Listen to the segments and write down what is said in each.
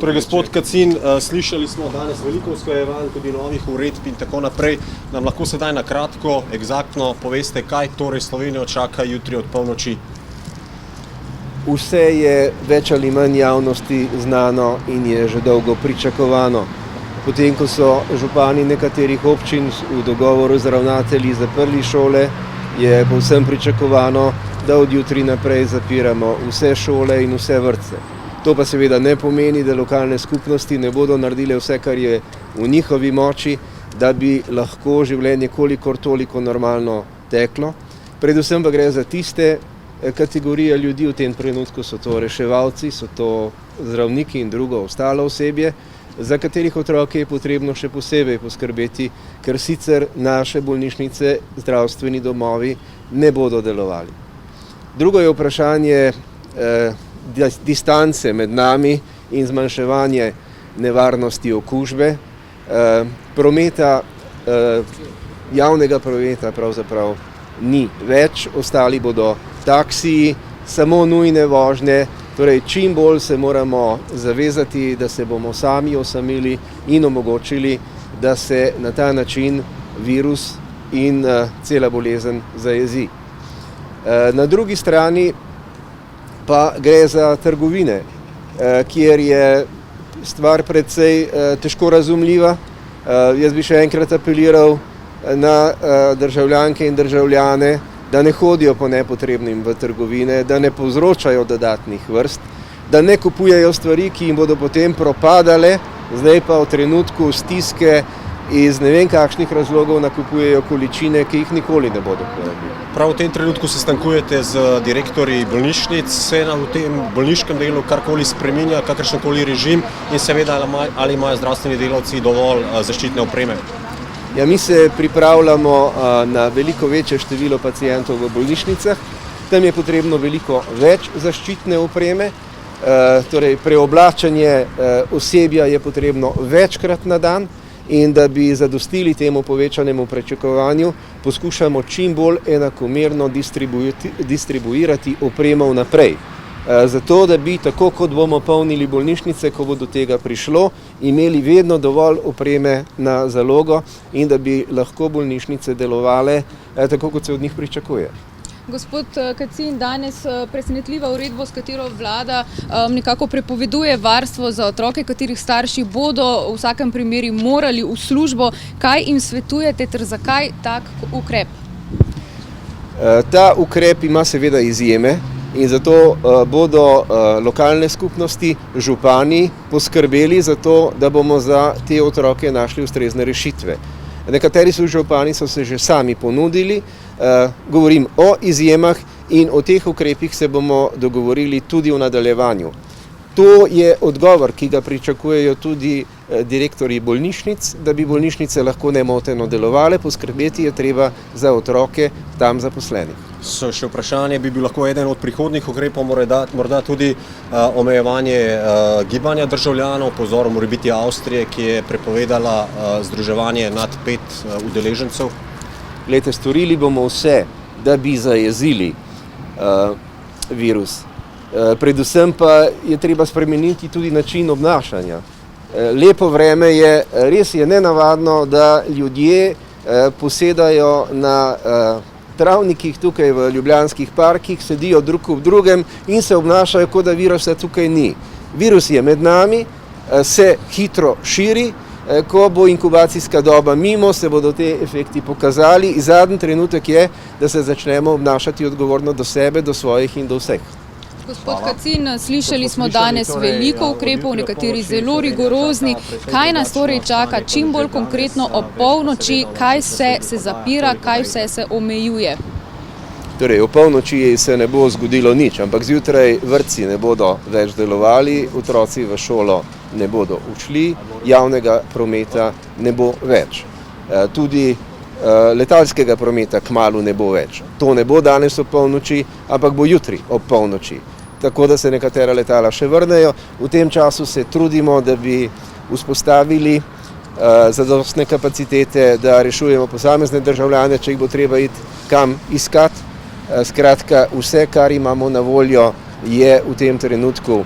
Torej, gospod Kacin, slišali smo danes veliko usklajevanj, tudi novih uredb in tako naprej. Nam lahko sedaj na kratko, eksaktno poveste, kaj torej Slovenijo čaka jutri od polnoči? Vse je več ali manj javnosti znano in je že dolgo pričakovano. Potem, ko so župani nekaterih občin v dogovoru z ravnatelji zaprli šole, je povsem pričakovano, da od jutri naprej zapiramo vse šole in vse vrtce. To pa seveda ne pomeni, da lokalne skupnosti ne bodo naredile vse, kar je v njihovi moči, da bi lahko življenje kolikor toliko normalno teklo. Predvsem pa gre za tiste kategorije ljudi v tem trenutku, so to reševalci, so to zdravniki in drugo ostalo osebje, za katerih otroke je potrebno še posebej poskrbeti, ker sicer naše bolnišnice, zdravstveni domovi ne bodo delovali. Drugo je vprašanje distance med nami in zmanjševanje nevarnosti okužbe. Javnega prometa pravzaprav ni več, ostali bodo taksiji, samo nujne vožnje. Torej, čim bolj se moramo zavezati, da se bomo sami osamili in omogočili, da se na ta način virus in cela bolezen zajezi. Na drugi strani pa gre za trgovine, kjer je stvar precej težko razumljiva. Jaz bi še enkrat apeliral na državljanke in državljane, da ne hodijo po nepotrebnim v trgovine, da ne povzročajo dodatnih vrst, da ne kupujejo stvari, ki jim bodo potem propadale, zdaj pa v trenutku stiske iz ne vem kakšnih razlogov nakupujejo količine, ki jih nikoli ne bodo porabili. Prav v tem trenutku se sestankujete z direktorji bolnišnic, se v tem bolniškem delu karkoli spreminja, kakršenkoli režim in seveda ali imajo zdravstveni delavci dovolj zaščitne opreme? Ja, mi se pripravljamo na veliko večje število pacientov v bolnišnicah. Tam je potrebno veliko več zaščitne opreme, torej preoblačenje osebja je potrebno večkrat na dan in da bi zadostili temu povečanemu pričakovanju, poskušamo čim bolj enakomerno distribuirati opremo naprej. Zato, da bi, tako kot bomo polnili bolnišnice, ko bo do tega prišlo, imeli vedno dovolj opreme na zalogo in da bi lahko bolnišnice delovale tako, kot se od njih pričakuje. Gospod Kacin, danes presenetljiva uredba, s katero vlada nekako prepoveduje varstvo za otroke, katerih starši bodo v vsakem primeru morali v službo. Kaj jim svetujete ter zakaj tak ukrep? Ta ukrep ima seveda izjeme. In zato bodo lokalne skupnosti, župani poskrbeli za to, da bomo za te otroke našli ustrezne rešitve. Nekateri župani so se že sami ponudili, govorim o izjemah in o teh ukrepih se bomo dogovorili tudi v nadaljevanju. To je odgovor, ki ga pričakujejo tudi direktorji bolnišnic, da bi bolnišnice lahko nemoteno delovale, poskrbeti je treba za otroke tam zaposlenih. Še vprašanje bi bil lahko eden od prihodnjih ukrepov, morda tudi omejevanje gibanja državljanov, po vzoru morebiti Avstrije, ki je prepovedala združevanje nad 5 udeležencev. Glejte, storili bomo vse, da bi zajezili virus. Predvsem pa je treba spremeniti tudi način obnašanja. Lepo vreme je, res je nenavadno, da ljudje posedajo na travnikih tukaj v ljubljanskih parkih, sedijo drug ob drugem in se obnašajo, kot da virusa tukaj ni. Virus je med nami, se hitro širi, ko bo inkubacijska doba mimo, se bodo te efekti pokazali. Zadnji trenutek je, da se začnemo obnašati odgovorno do sebe, do svojih in do vseh. Gospod Kacin, slišali smo danes veliko ukrepov, nekateri zelo rigorozni. Kaj nas torej čaka čim bolj konkretno ob polnoči, kaj vse se zapira, kaj vse se omejuje? Torej, ob polnoči se ne bo zgodilo nič, ampak zjutraj vrtci ne bodo več delovali, otroci v šolo ne bodo odšli, javnega prometa ne bo več. Tudi letalskega prometa kmalu ne bo več. To ne bo danes ob polnoči, ampak bo jutri ob polnoči. Tako da se nekatera letala še vrnejo. V tem času se trudimo, da bi vzpostavili zadostne kapacitete, da rešujemo posamezne državljane, če jih bo treba iti kam iskati. Skratka, vse, kar imamo na voljo, je v tem trenutku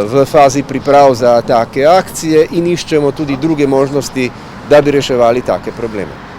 v fazi priprav za take akcije in iščemo tudi druge možnosti, da bi reševali take probleme.